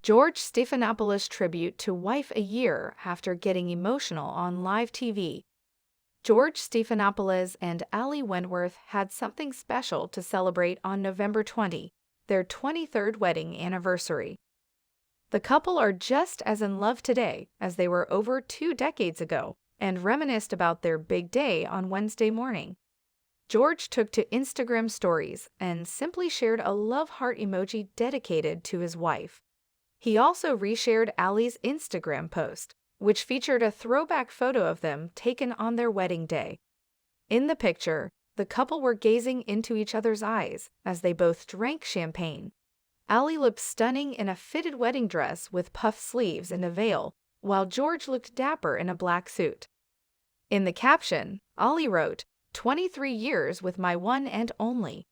George Stephanopoulos tribute to wife a year after getting emotional on live TV. George Stephanopoulos and Ali Wentworth had something special to celebrate on November 20, their 23rd wedding anniversary. The couple are just as in love today as they were over 2 decades ago and reminisced about their big day on Wednesday morning. George took to Instagram stories and simply shared a love heart emoji dedicated to his wife. He also reshared Ali's Instagram post, which featured a throwback photo of them taken on their wedding day. In the picture, the couple were gazing into each other's eyes as they both drank champagne. Ali looked stunning in a fitted wedding dress with puff sleeves and a veil, while George looked dapper in a black suit. In the caption, Ali wrote, "23 years with my one and only."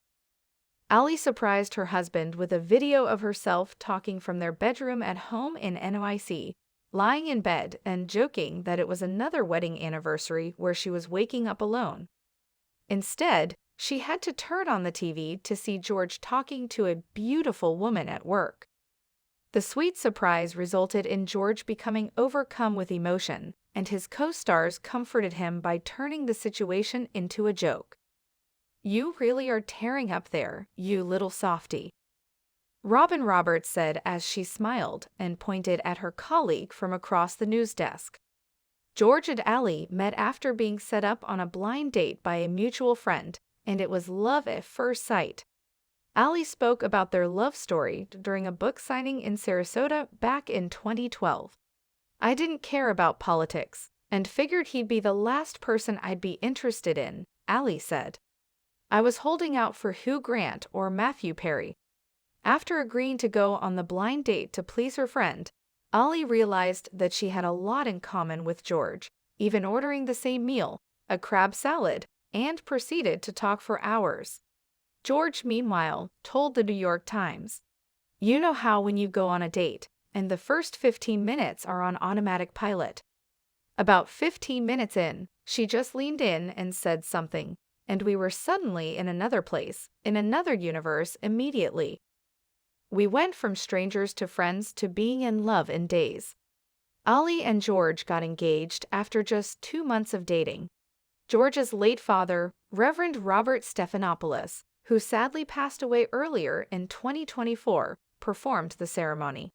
Ali surprised her husband with a video of herself talking from their bedroom at home in NYC, lying in bed and joking that it was another wedding anniversary where she was waking up alone. Instead, she had to turn on the TV to see George talking to a beautiful woman at work. The sweet surprise resulted in George becoming overcome with emotion, and his co-stars comforted him by turning the situation into a joke. "You really are tearing up there, you little softie," Robin Roberts said as she smiled and pointed at her colleague from across the news desk. George and Ali met after being set up on a blind date by a mutual friend, and it was love at first sight. Ali spoke about their love story during a book signing in Sarasota back in 2012. "I didn't care about politics, and figured he'd be the last person I'd be interested in," Ali said. "I was holding out for Hugh Grant or Matthew Perry." After agreeing to go on the blind date to please her friend, Ali realized that she had a lot in common with George, even ordering the same meal, a crab salad, and proceeded to talk for hours. George, meanwhile, told the New York Times, "You know how when you go on a date, and the first 15 minutes are on automatic pilot. About 15 minutes in, she just leaned in and said something, and we were suddenly in another place, in another universe immediately. We went from strangers to friends to being in love in days." Ali and George got engaged after just 2 months of dating. George's late father, Reverend Robert Stephanopoulos, who sadly passed away earlier in 2024, performed the ceremony.